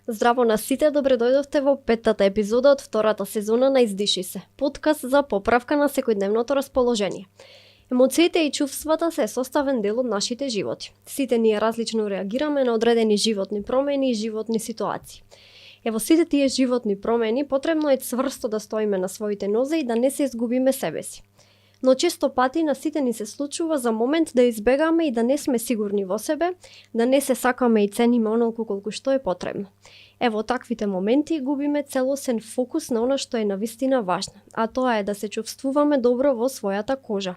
Здраво на сите, добре дојдовте во петтата епизода од втората сезона на Издиши се, подкаст за поправка на секојдневното расположение. Емоциите и чувствата се составен дел од нашите животи. Сите ние различно реагираме на одредени животни промени и животни ситуации. Во сите тие животни промени потребно е цврсто да стоиме на своите нозе и да не се изгубиме себеси. Но често пати на сите ни се случува за момент да избегаме и да не сме сигурни во себе, да не се сакаме и цениме онолку колку што е потребно. Во таквите моменти губиме целосен фокус на она што е навистина важно, а тоа е да се чувствуваме добро во својата кожа.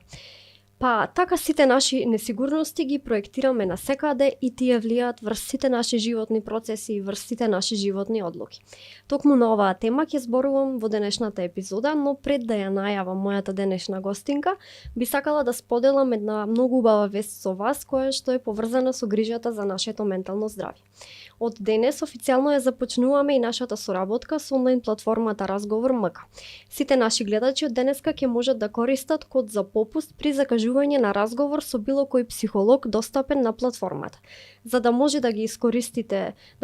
Па така сите наши несигурности ги проектираме на секаде и тие влијаат врз сите наши животни процеси и врз сите наши животни одлуки. Токму на оваа тема ќе зборувам во денешната епизода, но пред да ја најавам мојата денешна гостинка, би сакала да споделам една многу убава вест со вас, која што е поврзана со грижата за нашето ментално здравје. Од денес официјално ја започнуваме и нашата соработка со онлайн платформата Разговор МК. Сите наши гледачи од денеска ќе можат да користат код за попуст при закажување на разговор со било кој психолог достапен на платформата. За да може да го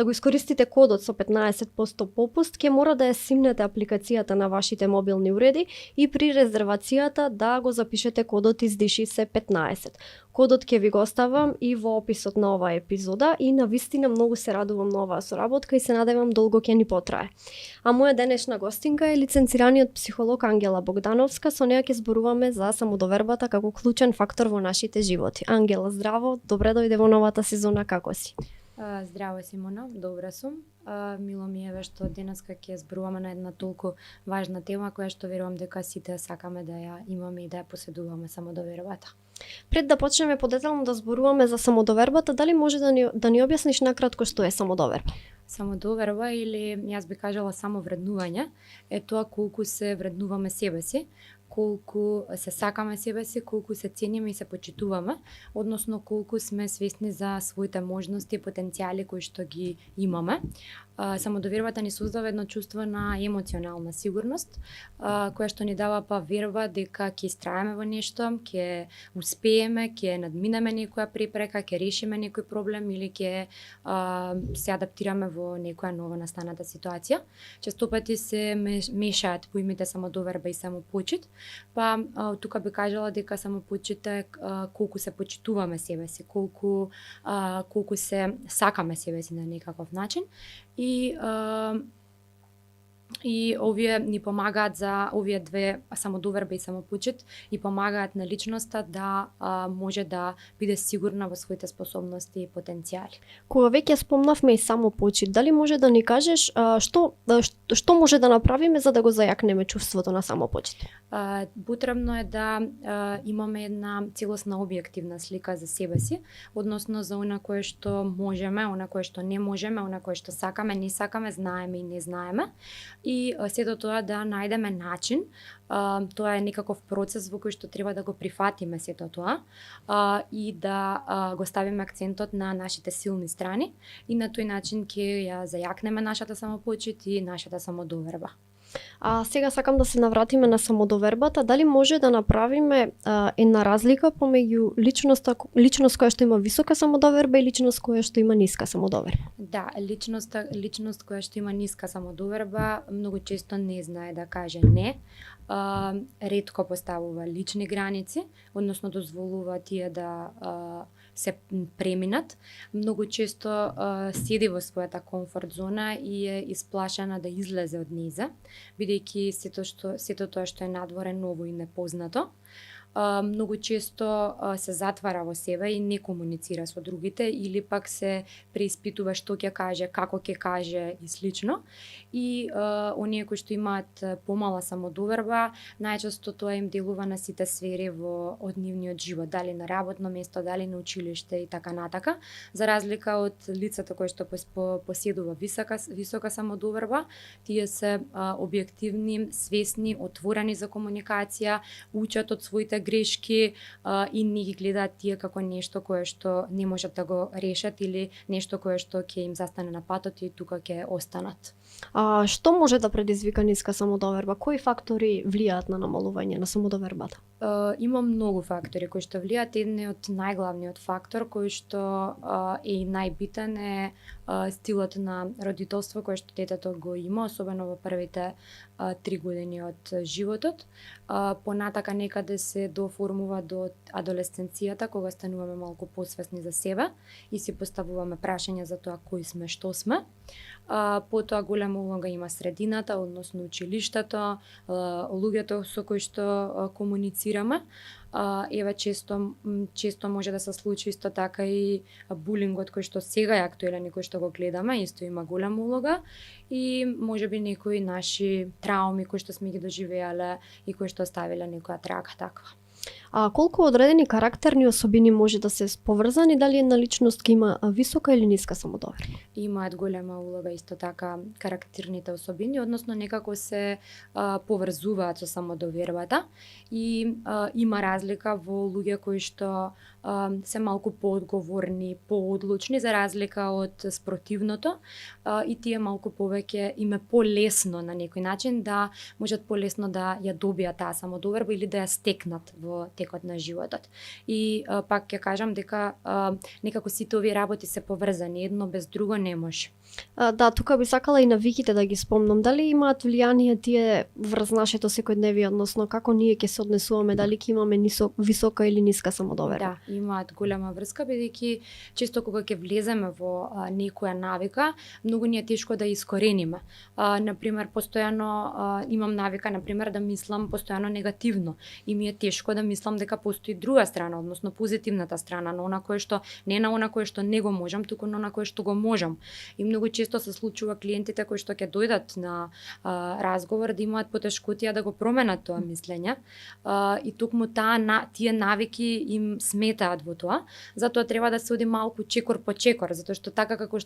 искористите кодот со 15% попуст, ќе мора да ја симнете апликацијата на вашите мобилни уреди и при резервацијата да го запишете кодот Издиши се 15. Кодот ќе ви го оставам и во описот на оваа епизода и навистина многу се радувам на оваа соработка и се надевам долго ќе ни потрае. А моја денешна гостинка е лиценцираниот психолог Ангела Богдановска, со неја ќе зборуваме за самодовербата како клучен фактор во нашите животи. Ангела, здраво, добре дојде во новата сезона, како си? Здраво, Симона, добра сум. Мило ми е што денеска ќе зборуваме на една толку важна тема која што верувам дека сите сакаме да ја имаме и да ја поседуваме, самодовербата. Пред да почнеме подетално да зборуваме за самодовербата, дали може да ни објасниш накратко што е самодоверба? Самодоверба или јас би кажала самовреднување е тоа колку се вреднуваме себе си, колку се сакаме себе си, колку се цениме и се почитуваме, односно колку сме свесни за своите можности и потенцијали кои што ги имаме. Самодовербата ни создава едно чувство на емоционална сигурност, која што ни дава верба дека ќе истраеме во нешто, ќе успееме, ќе надминеме некоја препрека, ќе решиме некој проблем или ќе се адаптираме во некоја нова настаната ситуација. Често пати се мешаат поимите самодоверба и самопочит, па тука би кажала дека самопочит е колку се почитуваме себе си, колку се сакаме себе си на некаков начин и овие ни помагаат за овие две, самодоверба и самопочит, и помагаат на личноста да може да биде сигурна во своите способности и потенцијали. Кога веќе спомнавме и самопочит, дали може да ни кажеш што може да направиме за да го зајакнеме чувството на самопочит? Потребно е да имаме една целосна објективна слика за себе си, односно за она кое што можеме, она кое што не можеме, она кое што сакаме, не сакаме, знаеме и не знаеме. И сето тоа да најдеме начин, тоа е некаков процес во кој што треба да го прифатиме сето тоа и да го ставиме акцентот на нашите силни страни и на тој начин ќе ја зајакнеме нашата самопочит и нашата самодоверба. А сега сакам да се навратиме на самодовербата. Дали може да направиме една разлика помеѓу личност која што има висока самодоверба и личност која што има ниска самодоверба? Да, личност која што има ниска самодоверба многу често не знае да каже не, ретко поставува лични граници, односно дозволува тие да се преминат. Многу често седи во својата комфорт зона и е исплашена да излезе од низа, бидејќи сето тоа што е надворе ново и непознато. Многу често се затвара во себе и не комуницира со другите или пак се преиспитува што ќе каже, како ќе каже и слично. И оние кои што имаат помала самодоверба, најчесто тоа им делува на сите сфери од нивниот живот, дали на работно место, дали на училиште и така натака, за разлика од лицата кои што поседува висока самодоверба, тие се објективни, свесни, отворени за комуникација, учат од своите грешки и не ги гледаат тие како нешто кое што не можат да го решат или нешто кое што ќе им застане на патот и тука ќе останат. Што може да предизвика ниска самодоверба? Кои фактори влијаат на намалување на самодовербата? Има многу фактори кои што влијаат. Едниот најглавниот фактор кој што е и најбитен е стилот на родителство кој што детето го има, особено во првите 3 години од животот. Понатака некаде се доформува до адолесценцијата, кога стануваме малку посвесни за себе и си поставуваме прашања за тоа кои сме, што сме. Потоа голема улога има средината, односно училиштето, луѓето со кои што комуницираме. Еве често може да се случи исто така и булингот кој што сега е актуелен и кој што го гледаме, исто има голема улога, и можеби некои наши трауми кои што сме ги доживеале и кои што оставиле некоја трага таква. А колку одредени карактерни особини може да се поврзани, дали една личност ќе има висока или ниска самодоверба? Имаат голема улога исто така карактерните особини, односно некако се поврзуваат со самодовербата, и има разлика во луѓе кои што се малку поодговорни, поодлучни, за разлика од спротивното, и тие малку повеќе им е полесно на некој начин да можат полесно да ја добијат таа самодоверба или да ја стекнат во текот на животот. И пак ќе кажам дека некако сите овие работи се поврзани, едно без друго не може. Да, тука би сакала и навиките да ги спомнам. Дали имаат влијание тие врз нашето секојдневие, односно како ние ќе се однесуваме, дали ќе имаме висока или ниска самодоверба? Да, имаат голема врска, бидејќи често кога ќе влеземе во некоја навика, многу ни е тешко да искорениме. Например, постојано имам навика, например, да мислам постојано негативно, и ми е тешко да мислам дека постои друга страна, односно позитивната страна, на она кое што не на она кое што не го можам, туку на она кое што го можам. И многу често се случува клиентите кои што ќе дојдат на разговор да имаат потешкотија да го променат тоа мислење, и токму тие навики им сметаат во тоа. Затоа треба да се оди малку чекор по чекор, затоа што така како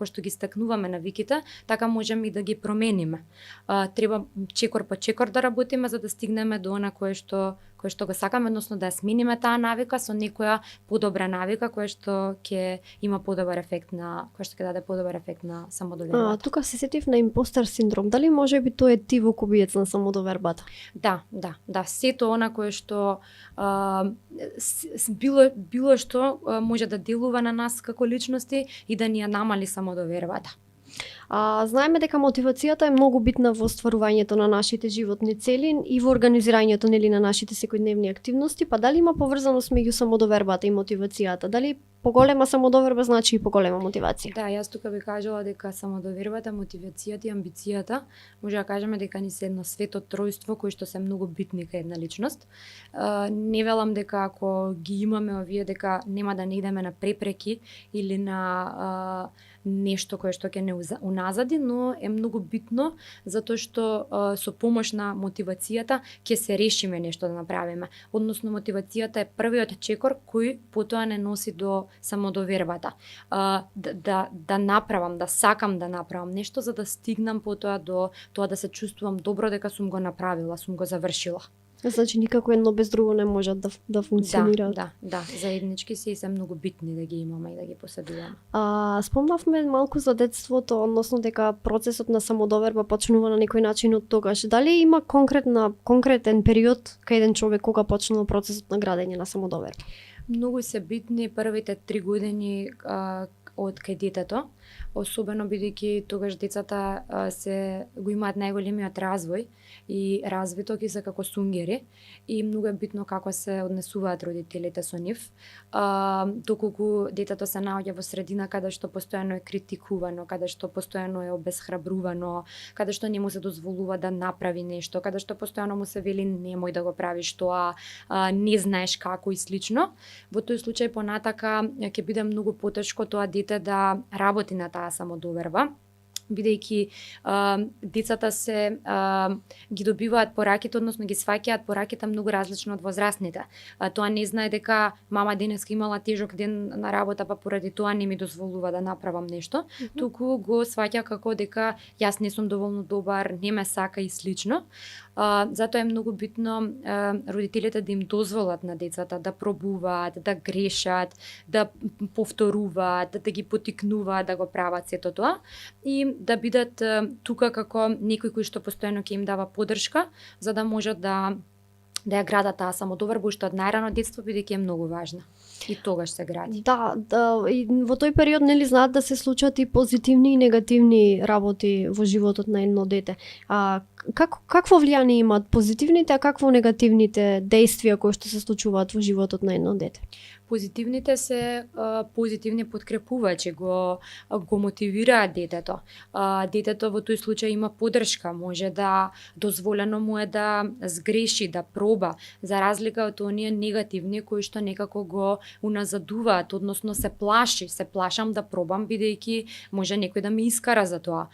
што ги стакнуваме навиките, така можеме и да ги промениме. Треба чекор по чекор да работиме за да стигнеме до она кое што го сакаме, односно да ја смениме таа навика со некоја подобра навика која што ќе има подобар ефект која што ќе даде подобар ефект на самодовербата. Тука се сетив на импостер синдром. Дали може би тоа е тивок убиец на самодовербата? Да, сето она кое што било што може да делува на нас како личности и да ни ја намали самодовербата. Знаеме дека мотивацијата е многу битна во остварувањето на нашите животни цели и во организирањето на нашите секојдневни активности, па дали има поврзаност меѓу самодовербата и мотивацијата? Дали поголема самодоверба значи и поголема мотивација? Да, јас тука би кажала дека самодовербата, мотивацијата и амбицијата може да кажеме дека ни се едно свето тројство кои што се многу битни кај една личност. Не велам дека ако ги имаме овие дека нема да не идеме на препреки или на нешто кое што ќе не уназади, но е многу битно затоа што со помош на мотивацијата ќе се решиме нешто да направиме. Односно мотивацијата е првиот чекор кој потоа не носи до самодовербата. Да направам, да сакам да направам нешто за да стигнам потоа до тоа да се чувствувам добро дека сум го направила, сум го завршила. Значи никако едно без друго не можат да функционираат. Да, заеднички се многу битни да ги имаме и да ги поседуваме. Спомнавме малку за детството, односно дека процесот на самодоверба почнува на некој начин од тогаш. Дали има конкретен период кај еден човек кога почнува процесот на градење на самодоверба? Многу се битни првите 3 години од кај детето, особено бидејќи тогаш децата се го имаат најголемиот развој и развито ги се како сунгери, и многу е битно како се однесуваат родителите со нив. Доколку детето се наоѓа во средина каде што постојано е критикувано, каде што постојано е обесхрабрувано, каде што не му се дозволува да направи нешто, каде што постојано му се вели немој да го правиш тоа, не знаеш како и слично, во тој случај понатака ќе биде многу потешко тоа дете да работи на таа самодоверба, бидејќи децата се ги добиваат пораките, односно ги сваќаат пораките многу различно од возрастните. Тоа не знае дека мама денеска имала тежок ден на работа, па поради тоа не ми дозволува да направам нешто, туку го сваќа како дека јас не сум доволно добар, не ме сака и слично. Затоа е многу битно родителите да им дозволат на децата да пробуваат, да грешат, да повторуваат, да ги поттикнуваат да го прават сето тоа и да бидат тука како некој кој што постојано ќе им дава поддршка, за да можат да да ја градат таа самодоверба уште од најрано детство, бидејќи е многу важна. И тогаш се гради. Да, и во тој период нели знаат да се случат и позитивни и негативни работи во животот на едно дете. А какво влијание имаат позитивните, а какво негативните дејствија кои што се случуваат во животот на едно дете? Позитивните се позитивни подкрепувачи, го мотивираат детето. Детето во тој случај има поддршка, може да дозволено му е да сгреши, да проба, за разлика од оние негативни кои што некако го уназадуваат, односно се плашам да пробам бидејќи може некој да ме искара за тоа.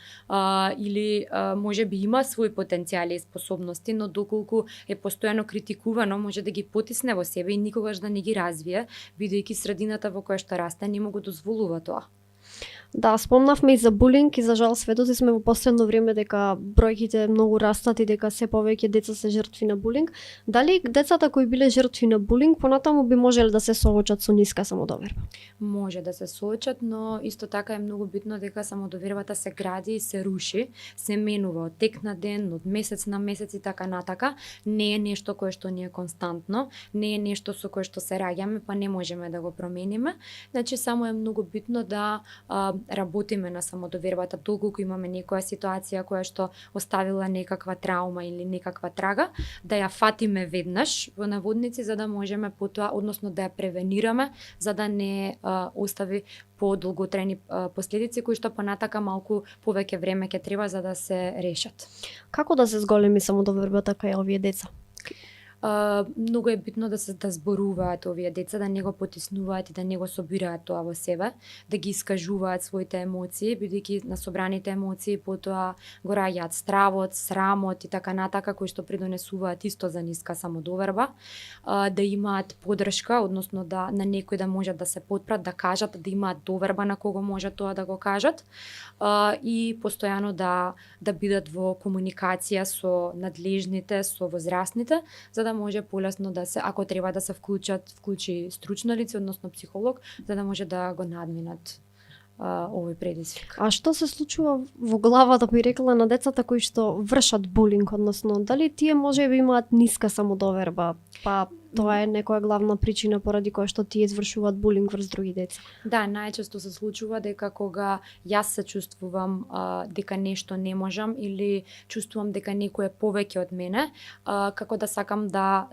Или може би има свој потенцијали и способности, но доколку е постојано критикувано, може да ги потисне во себе и никогаш да не ги развие, бидејќи средината во која што расте не му го дозволува тоа. Да, спомнавме и за булинг и за жал сведоци сме во последно време дека бројките многу растат и дека се повеќе деца се жртви на булинг. Дали децата кои биле жртви на булинг понатаму би можеле да се соочат со ниска самодоверба? Може да се соочат, но исто така е многу битно дека самодовербата се гради и се руши, се менува од дек на ден, од месец на месец и така натака. Не е нешто кое што ни е константно, не е нешто со кое што се раѓаме, па не можеме да го промениме. Значи само е многу битно да работиме на самодовербата, доколку имаме некоја ситуација која што оставила некаква траума или некаква трага, да ја фатиме веднаш во наводници за да можеме потоа, односно да ја превенираме, за да не остави подолготрajни последици кои што понатака малку повеќе време ќе треба за да се решат. Како да се зголеми самодовербата кај овие деца? Многу е битно да се зборуваат овие деца, да не го потиснуваат и да не го собираат тоа во себе, да ги искажуваат своите емоции, бидејќи на собраните емоции потоа го раѓаат стравот, срамот и така натака кои што придонесуваат исто за ниска самодоверба, да имаат поддршка, односно да на некој да можат да се потпрат, да кажат, да имаат доверба на кого може тоа да го кажат, и постојано да бидат во комуникација со надлежните, со возрастните, за да може полесно да се, ако треба да се вклучи стручно лице, односно психолог, за да може да го надминат овој предизвик. А што се случува во главата, би рекла, на децата кои што вршат булинг, односно дали тие може би имаат ниска самодоверба, па тоа е некоја главна причина поради која што тие извршуваат булинг врз други деца? Да, најчесто се случува дека кога јас се чувствувам дека нешто не можам или чувствувам дека некој е повеќе од мене, како да сакам да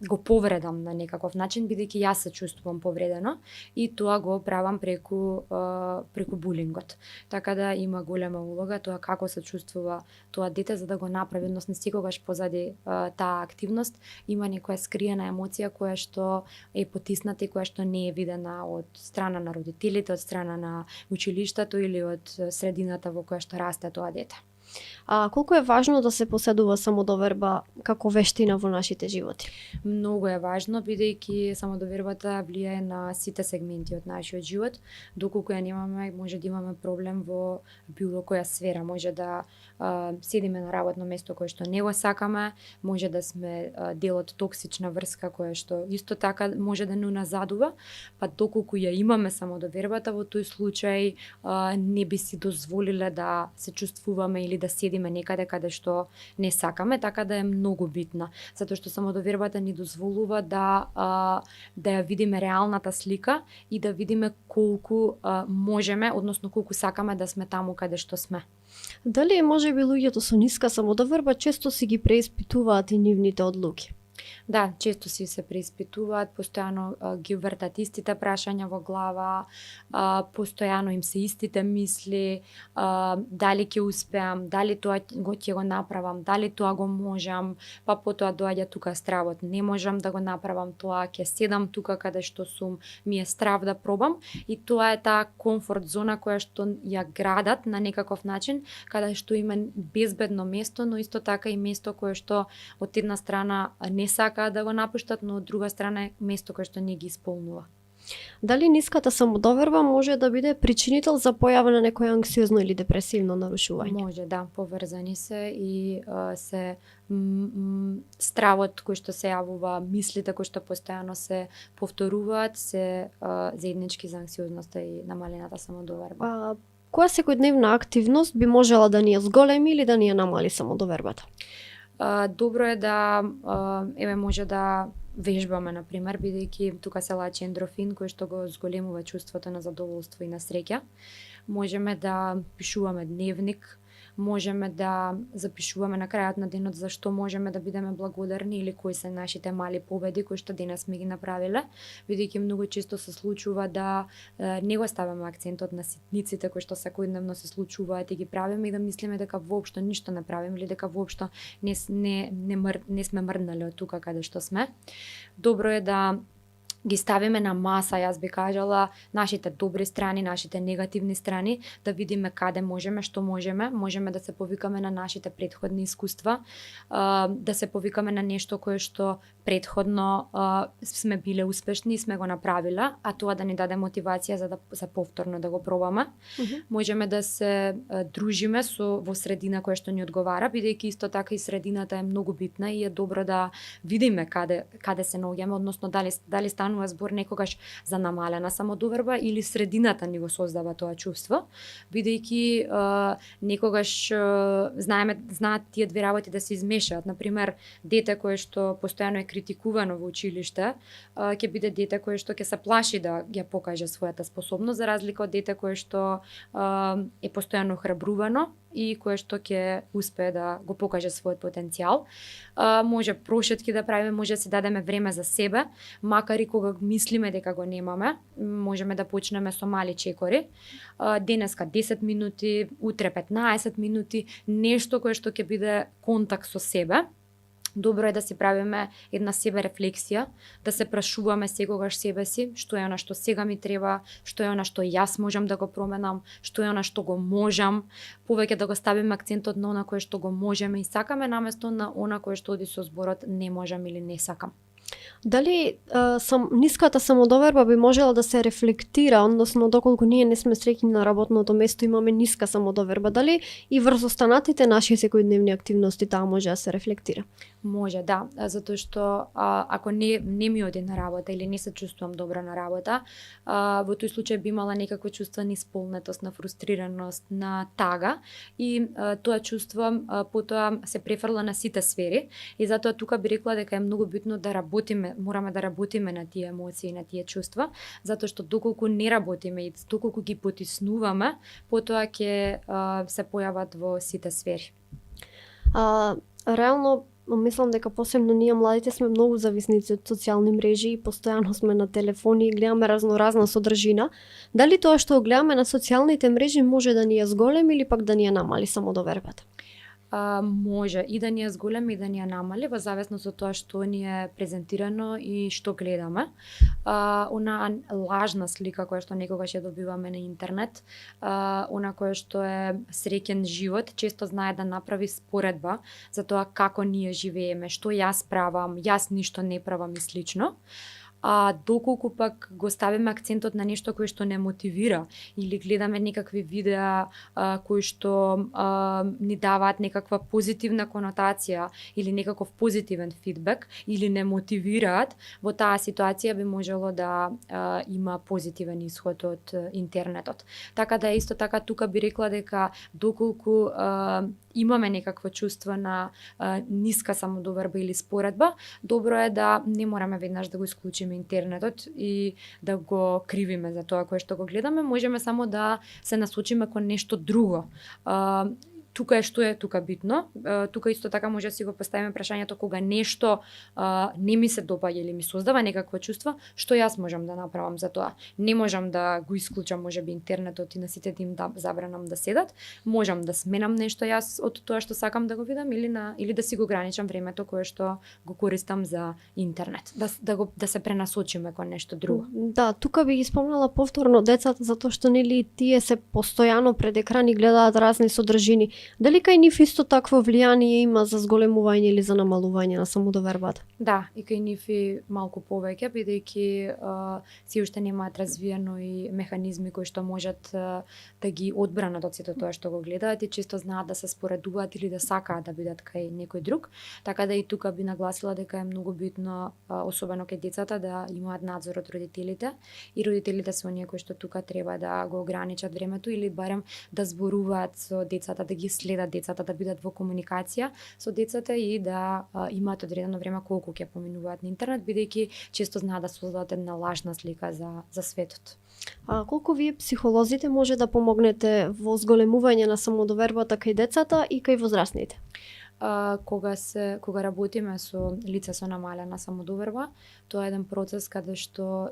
го повредам на некаков начин, бидејќи јас се чувствувам повредено и тоа го правам преку булингот. Така да има голема улога тоа како се чувствува тоа дете за да го направи, односно секогаш позади таа активност има некоја скриена емоција која што е потисната и која што не е видена од страна на родителите, од страна на училиштето или од средината во која што расте тоа дете. А колку е важно да се поседува самодоверба како вештина во нашите животи? Многу е важно, бидејќи самодовербата влијае на сите сегменти од нашиот живот. Доколку ја немаме, може да имаме проблем во било која сфера. Може да седиме на работно место кое што не го сакаме, може да сме дел од токсична врска која што исто така може да не назадува, па доколку ја имаме самодовербата, во тој случај не би си дозволиле да се чувствуваме или да седиме некаде каде што не сакаме, така да е многу битна, затоа што самодовербата ни дозволува да ја видиме реалната слика и да видиме колку можеме, односно колку сакаме да сме таму каде што сме. Дали може би луѓето со ниска самодоверба често си ги преиспитуваат и нивните одлуки? Да, често си се преиспитуваат, постојано ги вртат истите прашања во глава, постојано им се истите мисли, дали ќе успеам, дали тоа ќе го направам, дали тоа го можам, па потоа доаѓа тука стравот, не можам да го направам тоа, ќе седам тука каде што сум, ми е страв да пробам и тоа е таа комфорт зона која што ја градат на некаков начин, каде што има безбедно место, но исто така и место кое што од една страна не сакаат да го напуштат, но од друга страна е место кое што не ги исполнува. Дали ниската самодоверба може да биде причинител за појава на некој анксиозно или депресивно нарушување? Може, да, поврзани се и се стравот кој што се јавува, мислите кои што постојано се повторуваат, се заеднички за анксиозноста и намалената самодоверба. Која секојдневна активност би можела да ни ја зголеми или да ни ја намали самодовербата? Добро е да еве може да вежбаме на пример, бидејќи тука се лачи ендорфин кој што го зголемува чувството на задоволство и на среќа. Можеме да пишуваме дневник, можеме да запишуваме на крајот на денот зашто можеме да бидеме благодарни или кои се нашите мали победи кои што денес сме ги направиле, бидејќи многу често се случува да не го ставаме акцентот на ситниците кои што секојдневно се случуваат и ги правиме и да мислиме дека воопшто ништо не правиме или дека воопшто не сме мрднали од тука каде што сме. Добро е да ги ставиме на маса, јас би кажала, нашите добри страни, нашите негативни страни, да видиме каде можеме, што можеме да се повикаме на нашите претходни искуства, да се повикаме на нешто кое што претходно сме биле успешни и сме го направиле, а тоа да ни даде мотивација за повторно да го пробаме. Можеме да се дружиме во средина која што ни одговара, бидејќи исто така и средината е многу битна и е добро да видиме каде се наоѓаме, односно дали станува збор некогаш за намалена самодоверба или средината ни го создава тоа чувство, бидејќи некогаш знаат тие две работи да се измешаат. Например, дете кое што постојано е критикувано во училиште, ќе биде дете кое што ќе се плаши да ја покаже својата способност, за разлика од дете кое што е постојано храбрувано и кое што ќе успее да го покаже својот потенцијал. Може прошетки да правиме, може да си дадеме време за себе, макар и кога мислиме дека го немаме, можеме да почнеме со мали чекори. Денеска 10 минути, утре 15 минути, нешто кое што ќе биде контакт со себе. Добро е да си правиме една себе рефлексија, да се прашуваме секогаш себе си, што е она што сега ми треба, што е она што јас можам да го променам, што е она што го можам, повеќе да го ставиме акцентот на она кое што го можеме и сакаме, наместо на она кое што оди со зборот не можам или не сакам. Дали ниската самодоверба би можела да се рефлектира, односно доколку ние не сме среќни на работното место, имаме ниска самодоверба, дали и врз останатите наши секојдневни активности таа може да се рефлектира? Може, да, затоа што ако не ми оди на работа или не се чувствувам добро на работа, во тој случај би имала некакво чувство на исполнетост, на фрустрираност, на тага и тоа чувство потоа се префрла на сите сфери и затоа тука би рекла дека е многу битно да мораме да работиме на тие емоции, на тие чувства, затоа што доколку не работиме и доколку ги потиснуваме, потоа ќе се појават во сите сфери. Реално мислам дека посебно ние младите сме многу зависници од социјални мрежи и постојано сме на телефони и гледаме разноразна содржина. Дали тоа што гледаме на социјалните мрежи може да ни ја зголеми или пак да ни ја намали самодовербата? Може и да ни ја зголеми и да ни ја намали во зависност од тоа што ни е презентирано и што гледаме. Она лажна слика која што некогаш ја добиваме на интернет, она која што е среќен живот, често знае да направи споредба за тоа како ние живееме, што јас правам, јас ништо не правам и слично. Доколку пак го ставиме акцентот на нешто кое што не мотивира или гледаме некакви видеа кои што ни даваат некаква позитивна конотација или некаков позитивен фидбек или не мотивираат, во таа ситуација би можело да има позитивен исход од интернетот. Така да исто така тука би рекла дека доколку имаме некакво чувство на ниска самодоверба или споредба, добро е да не мораме веднаш да го исклучиме интернетот и да го кривиме за тоа кое што го гледаме, можеме само да се насочиме кон нешто друго. Тука е што е тука битно. Тука исто така може да си го поставиме прашањето кога нешто не ми се допаѓа или ми создава некакво чувство, што јас можам да направам за тоа. Не можам да го исклучам можеби интернетот и на сите да им забранам да седат. Можам да сменам нешто јас од тоа што сакам да го видам или да си го ограничам времето кое што го користам за интернет. Да се пренасочиме кон нешто друго. Да, тука би ги спомнала повторно децата затоа што нели тие се постојано пред екран и гледаат разни содржини. Дали кај нив исто такво влијание има за зголемување или за намалување на самодовербата? Да, и кај нив и малку повеќе, бидејќи си уште немаат развиено и механизми кои што можат да ги одбранат од сето тоа што го гледаат и често знаат да се споредуваат или да сакаат да бидат кај некој друг. Така да и тука би нагласила дека е многу битно, особено кај децата, да имаат надзор од родителите и родителите се оние кои што тука треба да го ограничат времето или барем да зборуваат со децата, да ги следат децата, да бидат во комуникација со децата и да имаат одредено време колку ќе поминуваат на интернет, бидејќи често знаат да создадат една лажна слика за светот. А колку вие психолозите може да помогнете во зголемување на самодовербата кај децата и кај возрастните? Кога работиме со лица со намалена самодоверба, тоа е еден процес каде што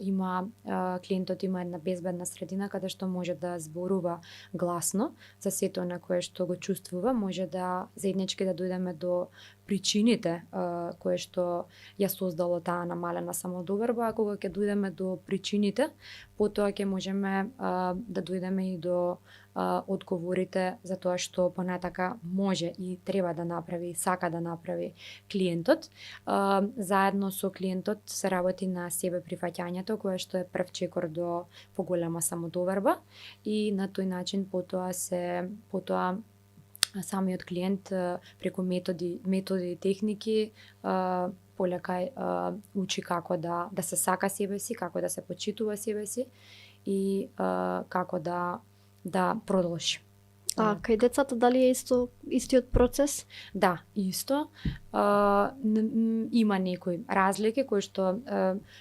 клиентот има една безбедна средина каде што може да зборува гласно за сето на кое што го чувствува, може да заеднички да дојдеме до причините кое што ја создало таа намалена самодоверба, а кога ќе дојдеме до причините, потоа ќе можеме да дојдеме и до одговорите за тоа што понатака може и треба да направи, сака да направи клиентот. Заедно со клиентот се работи на себе прифаќањето, кое што е прв чекор до поголема самодоверба и на тој начин потоа самиот клиент преку методи и техники полека учи како да се сака себе си, како да се почитува себе си и како да продолжи. А кај децата дали е истиот процес? Да, исто. Има некои разлики кои што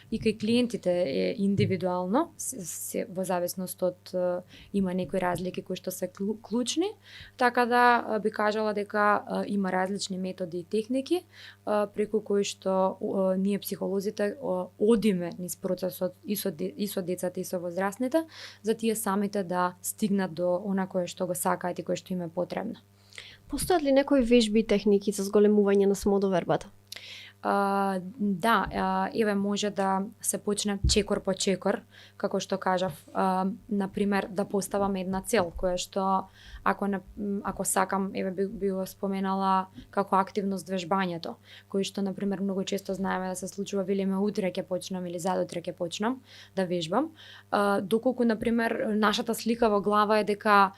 и кај клиентите е индивидуално, во зависност од има некои разлики кои што се клучни, така да би кажала дека има различни методи и техники преку кои што ние психолозите одиме низ процесот и со децата и со возрастните, за тие самите да стигнат до она кое што го сакаат и кое што им е потребно. Постојат ли некои вежби и техники за зголемување на самодовербата? Да, еве може да се почне чекор по чекор, како што кажав, например да поставам една цел која што ако сакам, еве би го споменала како активност вежбањето, кој што например многу често знаеме да се случува, велиме утре ќе почнам или задутре ќе почнам да вежбам, доколку например нашата слика во глава е дека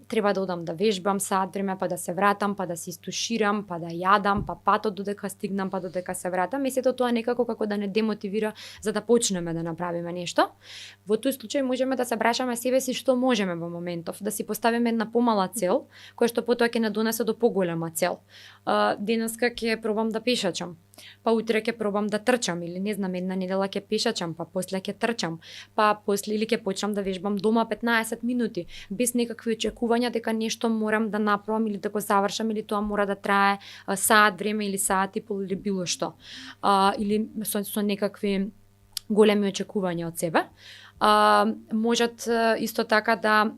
треба да одам да вежбам сат време, па да се вратам, па да се истуширам, па да јадам, па патот додека стигнам, па додека се вратам, и сето тоа некако како да не демотивира за да почнеме да направиме нешто. Во тој случај можеме да се прашаме себе си што можеме во моментов, да си поставиме една помала цел, која што потоа ќе не донесе до поголема цел. Денеска ќе пробам да пешачам, па утре ќе пробам да трчам или не знам, една недела ќе пешачам, па после ќе трчам, па после или ќе почнам да вежбам дома 15 минути, без некакви очекувања дека нешто морам да направам или да го завршам или тоа мора да трае саат време или саат и пол или било што. Или со некакви големи очекувања од себе. Можат исто така да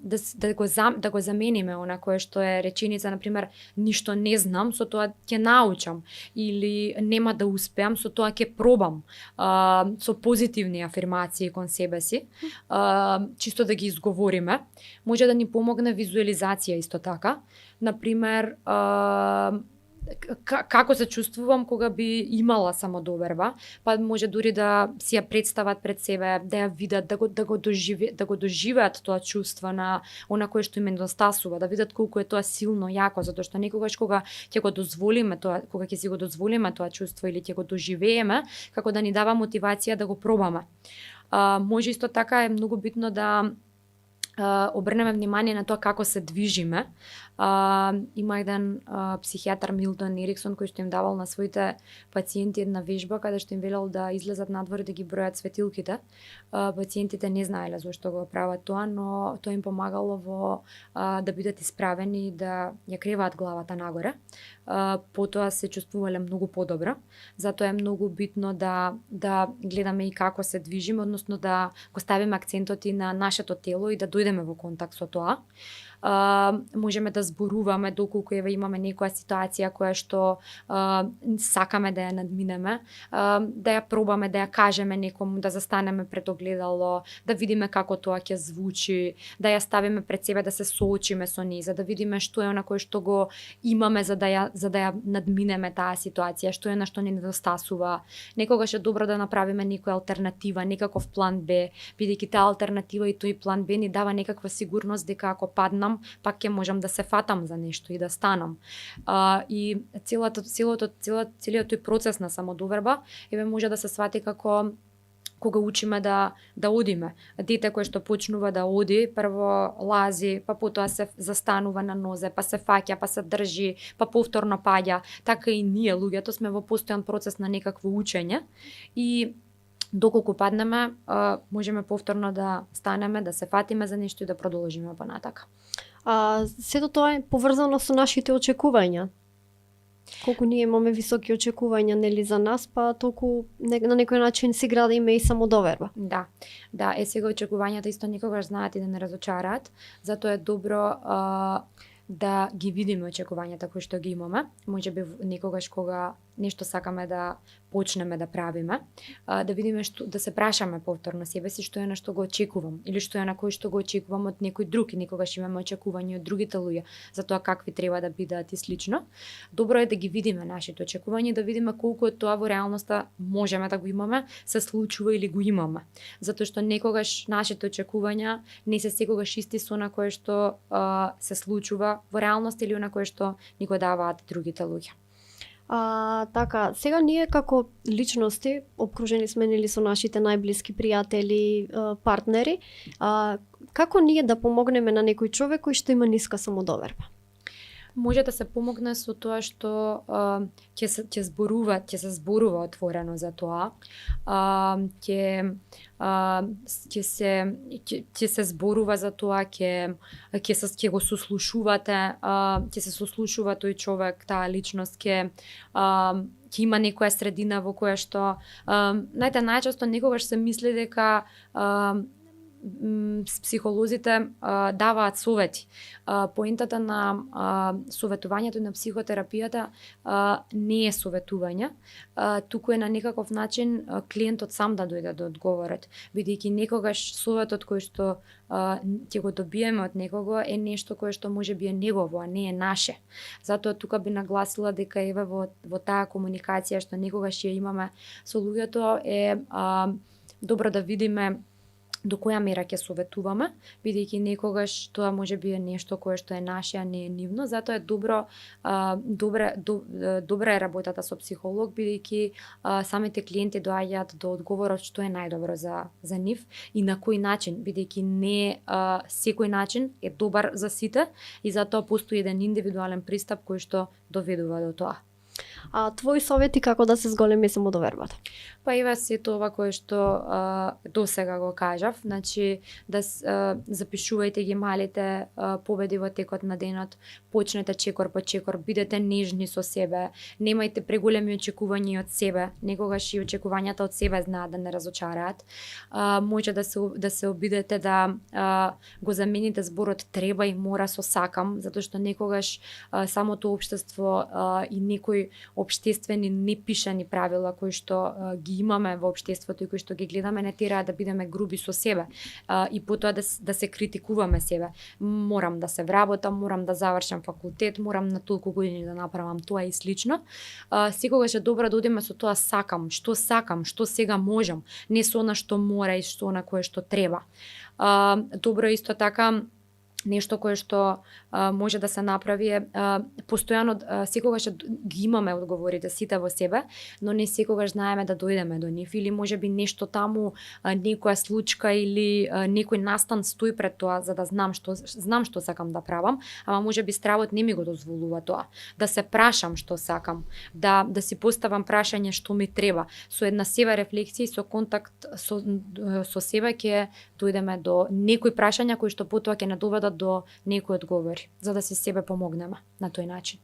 го замениме она кое што е реченица, например, ништо не знам, со тоа ќе научам, или нема да успеам, со тоа ќе пробам, со позитивни афирмации кон себе си, чисто да ги изговориме. Може да ни помогне визуализација исто така, например, како се чувствувам кога би имала самодоверба, па може дури да си ја представат пред себе, да ја видат, да го доживеат тоа чувство на она кое што им недостасува, да видат колку е тоа силно, јако, затоа што некогаш кога ќе го дозволиме тоа, кога ќе си го дозволиме тоа чувство или ќе го доживееме, како да ни дава мотивација да го пробаме. Може исто така е многу битно да обрнеме внимание на тоа како се движиме. Има еден психијатар Милтон Ериксон кој што им давал на своите пациенти една вежба каде што им велел да излезат надвор и да ги бројат светилките. Пациентите не знаеле зошто го прават тоа, но тоа им помагало во да бидат исправени и да ја креваат главата нагоре. Потоа се чувствувале многу подобро. Затоа е многу битно да гледаме и како се движиме, односно да го ставиме акцентот и на нашето тело и да дојдеме во контакт со тоа. Можеме да зборуваме доколку имаме некоја ситуација која што сакаме да ја надминеме, да ја пробаме, да ја кажеме некому, да застанеме пред огледало, да видиме како тоа ќе звучи, да ја ставиме пред себе, да се соочиме со неја, да видиме што е она кое што го имаме за да ја надминеме таа ситуација, што е на што ни недостасува. Некогаш е добро да направиме некоја алтернатива, некаков план Б, бидејќи таа алтернатива и тој план Б ни дава некаква сигурност дека ако паднам, пак ќе можам да се фатам за нешто и да станам. И целиот тој процес на самодоверба може да се свати како кога учиме да одиме. Дете кое што почнува да оди, прво лази, па потоа се застанува на нозе, па се фаќа, па се држи, па повторно паѓа. Така и ние луѓето сме во постојан процес на некакво учење и доколку паднеме, можеме повторно да станеме, да се фатиме за нешто и да продолжиме понатака. Сето тоа е поврзано со нашите очекувања. Колку ние имаме високи очекувања нели за нас, па толку на некој начин си градиме и самодоверба. Да, сега очекувањата исто никогаш знаат и да не разочараат, затоа е добро да ги видиме очекувањата кои што ги имаме. Можеби некогаш кога нешто сакаме да почнеме да правиме, да видиме да се прашаме повторно себе си што е на што го очекувам или што е на кој што го очекувам од некој друг, и некогаш имаме очекувања од другите луѓе за тоа какви треба да бидат и слично. Добро е да ги видиме нашите очекувања и да видиме колку од тоа во реалноста можеме да го имаме, се случува или го имаме. Затоа што некогаш нашите очекувања не се секогаш исти со на кое што се случува во реалност или на кое што ни го даваат другите луѓе. Така, сега ние како личности, обкружени сме нели со нашите најблиски пријатели, партнери, како ние да помогнеме на некој човек кој што има ниска самодоверба? Може да се помогне со тоа што ќе се зборува отворено за тоа. Ќе се зборува за тоа, ќе го сослушувате, ќе се сослушува тој човек, таа личност, ќе има некоја средина во која што знаете, најчесто некогаш се мисли дека психолозите даваат совети. Поентата на советувањето на психотерапијата не е советување, туку е на некаков начин клиентот сам да дојде да одговорат, бидејќи некогаш советот кој што ќе го добиеме од некого е нешто кое што можеби е негово, а не е наше. Затоа тука би нагласила дека еве во таа комуникација што некогаш ја имаме со луѓето е добро да видиме до која мера ќе советуваме, бидејќи некогаш тоа можеби е нешто кое што е наше, а не е нивно. Затоа е добра е работата со психолог, бидејќи самите клиенти доаѓаат до одговорот што е најдобро за нив и на кој начин, бидејќи не секој начин е добар за сите и затоа постои еден индивидуален пристап кој што доведува до тоа. Твои совети како да се зголеми самодовербата? Па ева сето ова кое што досега го кажав, значи да запишувајте ги малите победи во текот на денот, почнете чекор по чекор, бидете нежни со себе, немајте преголеми очекувања од себе, некогаш и очекувањата од себе знаат да не разочараат. Може да се обидете да го замените зборот треба и мора со сакам, затоа што некогаш самото општество и некои општествени непишани правила кои што ги имаме во општеството и кои што ги гледаме не тераа да бидеме груби со себе и потоа да се критикуваме себе. Морам да се вработам, морам да завршам факултет, морам на толку години да направам тоа и слично. Секогаш е добро да одиме со тоа сакам, што сега можам, не со она што мора и што на кое што треба. Добро е исто така нешто кое што може да се направи е постојано секогаш ги имаме одговорите сите во себе, но не секогаш знаеме да дојдеме до нив или можеби нешто таму некоја случка или некој настан стои пред тоа за да знам што сакам да правам, ама можеби стравот не ми го дозволува тоа. Да се прашам што сакам, да си поставам прашање што ми треба. Со една себе рефлексија и со контакт со себе ќе дојдеме до некои прашања кои што потоа ќе не доведат до некои одговори, за да си себе помогнеме на тој начин.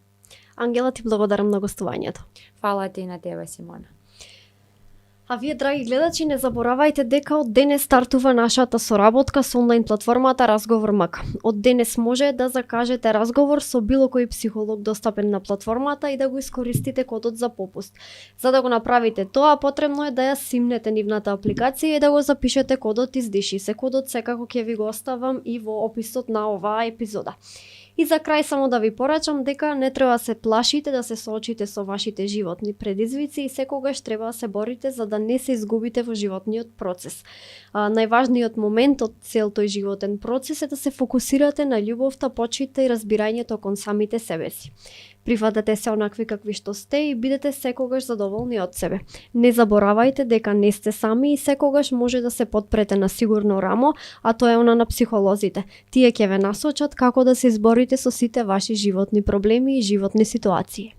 Ангела, ти благодарам на гостувањето. Фала ти и на тебе, Симона. А вие, драги гледачи, не заборавајте дека од денес стартува нашата соработка со онлайн платформата Разговор МК. Од денес може да закажете разговор со било кој психолог достапен на платформата и да го искористите кодот за попуст. За да го направите тоа, потребно е да ја симнете нивната апликација и да го запишете кодот издиши се. Кодот секако ќе ви го оставам и во описот на оваа епизода. И за крај само да ви порачам дека не треба се плашите да се соочите со вашите животни предизвици и секогаш треба да се борите за да не се изгубите во животниот процес. Најважниот момент од цел тој животен процес е да се фокусирате на љубовта, почита и разбирањето кон самите себе си. Прифатете се онакви какви што сте и бидете секогаш задоволни од себе. Не заборавајте дека не сте сами и секогаш може да се потпрете на сигурно рамо, а тоа е она на психолозите. Тие ќе ве насочат како да се изборите со сите ваши животни проблеми и животни ситуации.